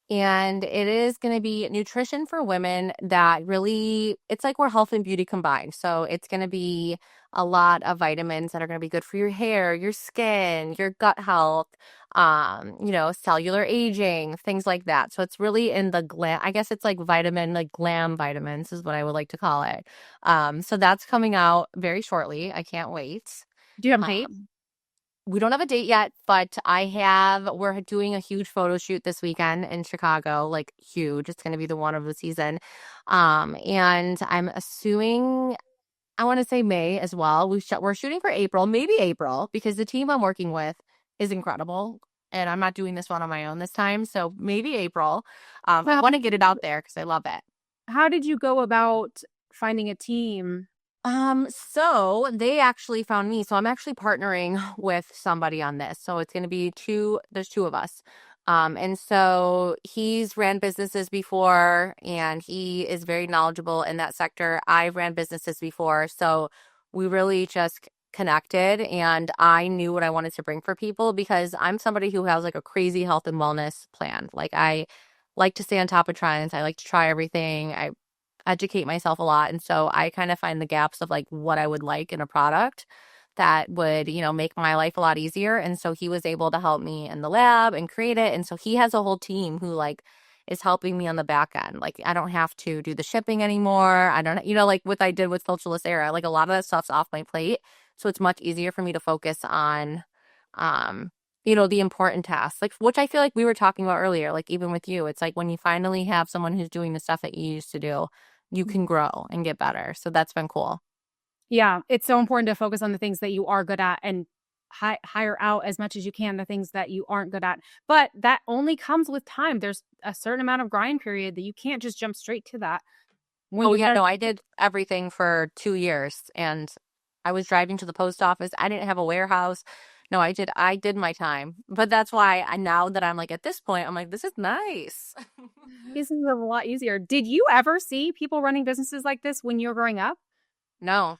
And it is going to be nutrition for women that really, it's like we're health and beauty combined. So it's going to be a lot of vitamins that are going to be good for your hair, your skin, your gut health, cellular aging, things like that. So it's really in the glam, I guess it's like glam vitamins is what I would like to call it. So that's coming out very shortly. I can't wait. Do you have a date? We don't have a date yet, but we're doing a huge photo shoot this weekend in Chicago, like huge. It's going to be the one of the season. And I'm assuming, I want to say May as well. We're shooting for April, maybe April, because the team I'm working with is incredible. And I'm not doing this one on my own this time. So maybe April. I want to get it out there because I love it. How did you go about finding a team? So they actually found me. So I'm actually partnering with somebody on this. So it's going to be there's two of us. And so he's ran businesses before and he is very knowledgeable in that sector. I've ran businesses before. So we really just connected and I knew what I wanted to bring for people because I'm somebody who has like a crazy health and wellness plan. Like I like to stay on top of trends. I like to try everything. I educate myself a lot. And so I kind of find the gaps of like what I would like in a product that would, make my life a lot easier. And so he was able to help me in the lab and create it. And so he has a whole team who like is helping me on the back end. Like I don't have to do the shipping anymore. I don't, like what I did with Filterless Era, like a lot of that stuff's off my plate. So it's much easier for me to focus on, the important tasks, like which I feel like we were talking about earlier, like even with you, it's like when you finally have someone who's doing the stuff that you used to do, you can grow and get better. So that's been cool. Yeah, it's so important to focus on the things that you are good at and hire out as much as you can the things that you aren't good at. But that only comes with time. There's a certain amount of grind period that you can't just jump straight to that. Oh, yeah, no, I did everything for 2 years and I was driving to the post office. I didn't have a warehouse. No, I did my time. But that's why now that I'm like at this point, I'm like, this is nice. This is a lot easier. Did you ever see people running businesses like this when you were growing up? No.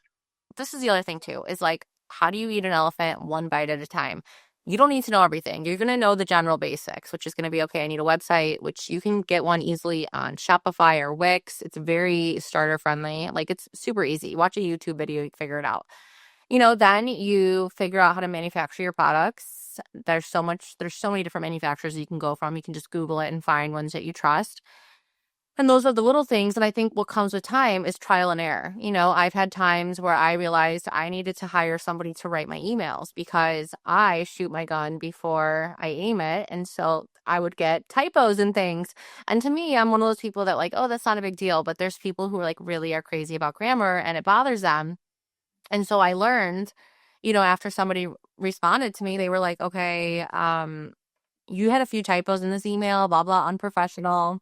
This is the other thing too, is like, how do you eat an elephant one bite at a time? You don't need to know everything. You're going to know the general basics, which is going to be, okay, I need a website, which you can get one easily on Shopify or Wix. It's very starter friendly. Like, it's super easy. Watch a YouTube video, you can figure it out. Then you figure out how to manufacture your products. There's so many different manufacturers you can go from. You can just Google it and find ones that you trust. And those are the little things. And I think what comes with time is trial and error. I've had times where I realized I needed to hire somebody to write my emails because I shoot my gun before I aim it. And so I would get typos and things. And to me, I'm one of those people that like, oh, that's not a big deal. But there's people who are like really are crazy about grammar and it bothers them. And so I learned, after somebody responded to me, they were like, okay, you had a few typos in this email, blah, blah, unprofessional.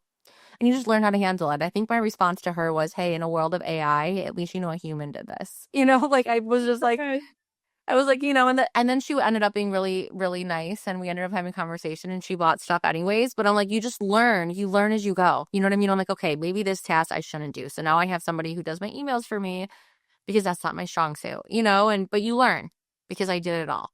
And you just learn how to handle it. I think my response to her was, hey, in a world of AI, at least a human did this. Like I was just like, Okay. I was like, and then she ended up being really, really nice. And we ended up having a conversation and she bought stuff anyways. But I'm like, you just learn. You learn as you go. You know what I mean? I'm like, okay, maybe this task I shouldn't do. So now I have somebody who does my emails for me because that's not my strong suit, but you learn because I did it all.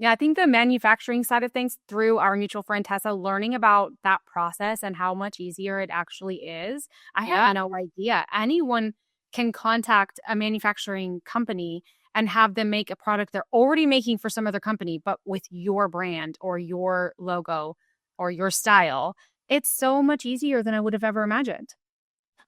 Yeah, I think the manufacturing side of things through our mutual friend Tessa, learning about that process and how much easier it actually is. I had Yeah. no idea. Anyone can contact a manufacturing company and have them make a product they're already making for some other company, but with your brand or your logo or your style. It's so much easier than I would have ever imagined.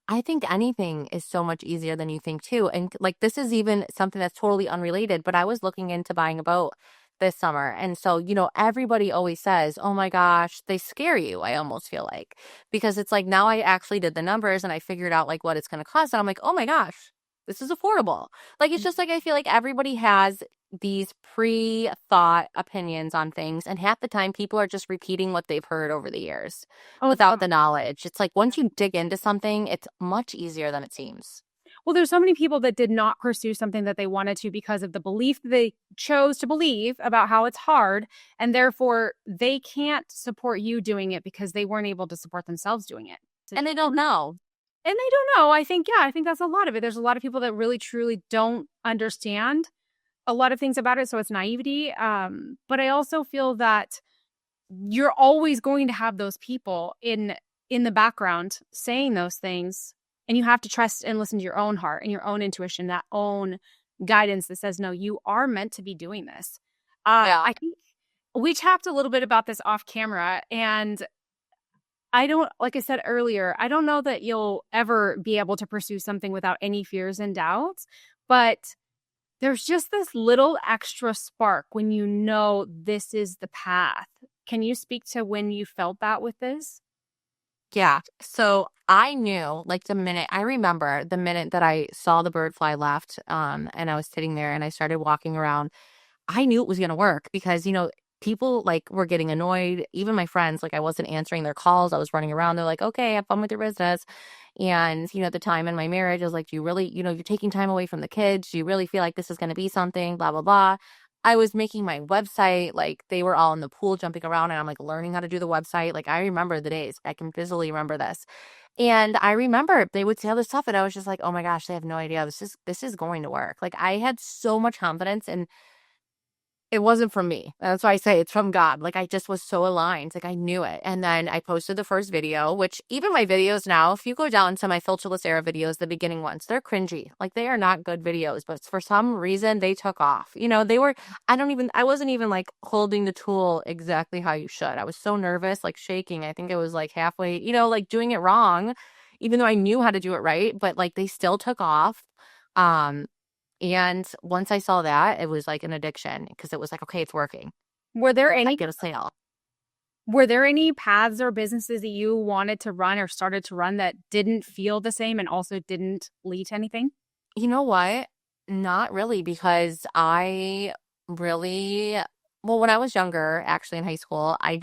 I think anything is so much easier than you think too. And like this is even something that's totally unrelated, but I was looking into buying a boat this summer. And so, everybody always says, oh my gosh, they scare you. I almost feel like, because it's like now I actually did the numbers and I figured out like what it's going to cost. And I'm like, oh my gosh, this is affordable. Like, it's just like, I feel like everybody has these pre-thought opinions on things. And half the time people are just repeating what they've heard over the years Oh, without the knowledge. It's like once you dig into something, it's much easier than it seems. well, there's so many people that did not pursue something that they wanted to because of the belief that they chose to believe about how it's hard. And therefore, they can't support you doing it because they weren't able to support themselves doing it. And they don't know. And they don't know. I think that's a lot of it. There's a lot of people that really, truly don't understand a lot of things about it. So it's naivety. But I also feel that you're always going to have those people in the background saying those things, and you have to trust and listen to your own heart and your own intuition, that own guidance that says no, you are meant to be doing this. Yeah. I think we talked a little bit about this off camera, and I don't, like I said earlier, I don't know that you'll ever be able to pursue something without any fears and doubts, but there's just this little extra spark when you know this is the path. Can you speak to when you felt that with this? Yeah. So I knew like I remember the minute that I saw the bird fly left, and I was sitting there and I started walking around, I knew it was going to work because, people like were getting annoyed. Even my friends, like I wasn't answering their calls. I was running around. They're like, okay, have fun with your business. And, at the time in my marriage, I was like, do you really, you're taking time away from the kids. Do you really feel like this is going to be something, blah, blah, blah. I was making my website, like they were all in the pool jumping around and I'm like learning how to do the website. Like I remember the days. I can visibly remember this. And I remember they would say all this stuff and I was just like, oh my gosh, they have no idea. This is going to work. Like I had so much confidence and it wasn't from me. That's why I say it's from God. Like I just was so aligned. Like I knew it. And then I posted the first video, which even my videos now, if you go down to my Filterless Era videos, the beginning ones, they're cringy. Like they are not good videos, but for some reason they took off. They were, I wasn't even like holding the tool exactly how you should. I was so nervous, like shaking. I think it was like halfway, like doing it wrong, even though I knew how to do it right, but like they still took off. And once I saw that, it was like an addiction because it was like, okay, it's working. Were there I any get a sale. were there any paths or businesses that you wanted to run or started to run that didn't feel the same and also didn't lead to anything? You know what? Not really, because I really, well, when I was younger, actually in high school, I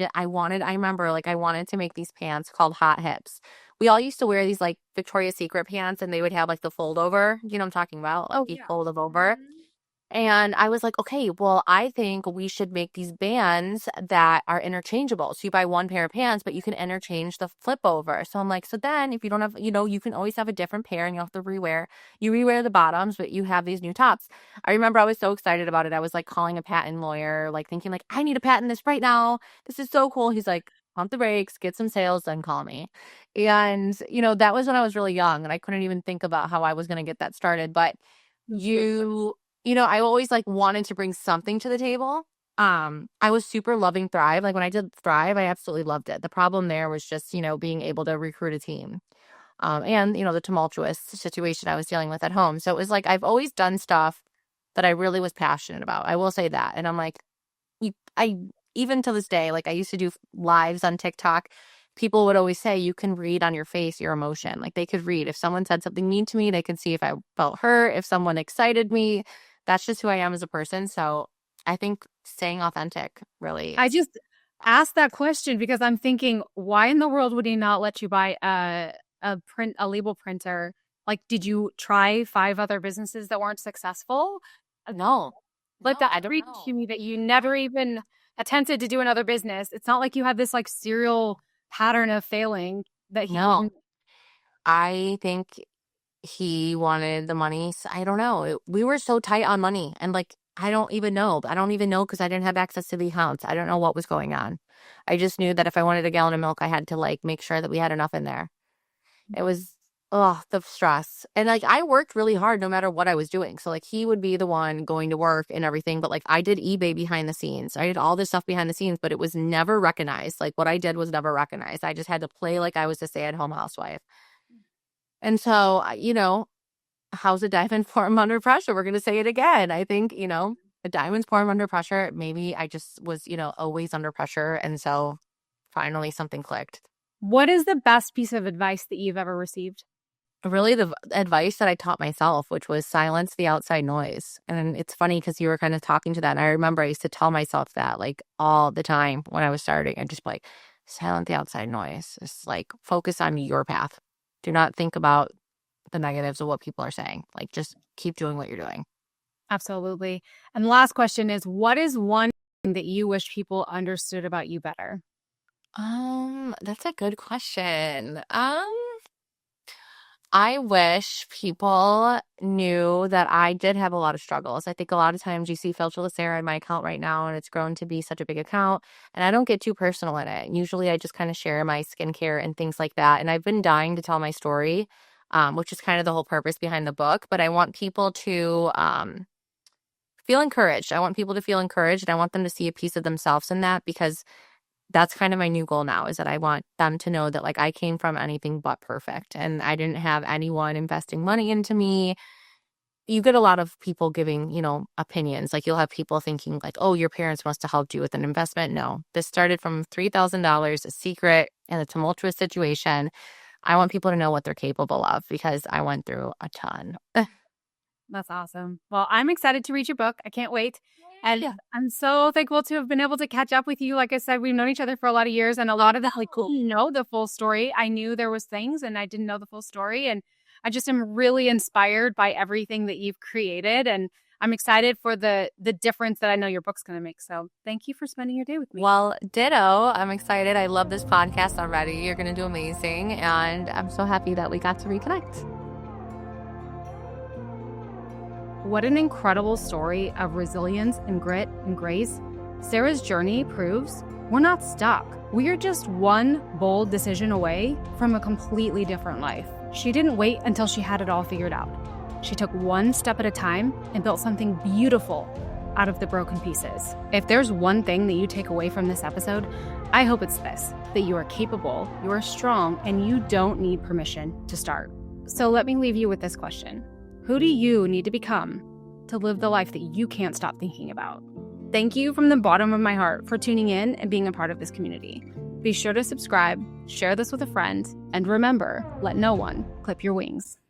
remember like I wanted to make these pants called hot hips. We all used to wear these like Victoria's Secret pants and they would have like the fold over, you know what I'm talking about? Like Oh, you yeah. fold them over. Mhm. And I was like, okay, well, I think we should make these bands that are interchangeable. So you buy one pair of pants, but you can interchange the flip over. So I'm like, so then if you don't have, you can always have a different pair and you have to rewear. You rewear the bottoms, but you have these new tops. I remember I was so excited about it. I was like calling a patent lawyer, like thinking like, I need to patent this right now. This is so cool. He's like, pump the brakes, get some sales, then call me. And, that was when I was really young and I couldn't even think about how I was going to get that started. But you I always like wanted to bring something to the table. I was super loving Thrive. Like when I did Thrive, I absolutely loved it. The problem there was just, being able to recruit a team. And the tumultuous situation I was dealing with at home. So it was like I've always done stuff that I really was passionate about. I will say that. And I'm like, I even to this day, like I used to do lives on TikTok. People would always say you can read on your face your emotion. Like they could read if someone said something mean to me, they could see if I felt hurt, if someone excited me. That's just who I am as a person. So I think staying authentic really. I just asked that question because I'm thinking, why in the world would he not let you buy a label printer? Like, did you try 5 other businesses that weren't successful? No, Like no, that I don't reads know. to me that you never even attempted to do another business. It's not like you had this like serial pattern of failing that he No, didn't. I think he wanted the money. I don't know. We were so tight on money and like, I don't even know. I don't even know because I didn't have access to the accounts. I don't know what was going on. I just knew that if I wanted a gallon of milk, I had to like make sure that we had enough in there. It was, oh, the stress. And like, I worked really hard no matter what I was doing. So like, he would be the one going to work and everything. But like, I did eBay behind the scenes. I did all this stuff behind the scenes, but it was never recognized. Like, what I did was never recognized. I just had to play like I was a stay-at-home housewife. And so, how's a diamond form under pressure? We're going to say it again. I think, a diamond's form under pressure. Maybe I just was, always under pressure. And so finally something clicked. What is the best piece of advice that you've ever received? Really, the advice that I taught myself, which was silence the outside noise. And it's funny because you were kind of talking to that. And I remember I used to tell myself that like all the time when I was starting. I'd just be like, silence the outside noise. It's like focus on your path. Do not think about the negatives of what people are saying. Like just keep doing what you're doing. Absolutely. And the last question is, what is one thing that you wish people understood about you better? That's a good question. I wish people knew that I did have a lot of struggles. I think a lot of times you see Filterless Era in my account right now, and it's grown to be such a big account, and I don't get too personal in it. Usually I just kind of share my skincare and things like that, and I've been dying to tell my story, which is kind of the whole purpose behind the book, but I want people to feel encouraged. I want people to feel encouraged, and I want them to see a piece of themselves in that because that's kind of my new goal now is that I want them to know that like I came from anything but perfect and I didn't have anyone investing money into me. You get a lot of people giving, opinions. Like you'll have people thinking like, oh, your parents must have helped you with an investment. No, this started from $3,000, a secret in a tumultuous situation. I want people to know what they're capable of because I went through a ton. That's awesome. Well, I'm excited to read your book. I can't wait. And Yeah. I'm so thankful to have been able to catch up with you. Like I said, we've known each other for a lot of years and a lot of that, like, didn't know the full story. I knew there was things and I didn't know the full story. And I just am really inspired by everything that you've created. And I'm excited for the difference that I know your book's going to make. So thank you for spending your day with me. Well, ditto. I'm excited. I love this podcast already. You're going to do amazing. And I'm so happy that we got to reconnect. What an incredible story of resilience and grit and grace. Sarah's journey proves we're not stuck. We are just one bold decision away from a completely different life. She didn't wait until she had it all figured out. She took one step at a time and built something beautiful out of the broken pieces. If there's one thing that you take away from this episode, I hope it's this, that you are capable, you are strong, and you don't need permission to start. So let me leave you with this question. Who do you need to become to live the life that you can't stop thinking about? Thank you from the bottom of my heart for tuning in and being a part of this community. Be sure to subscribe, share this with a friend, and remember, let no one clip your wings.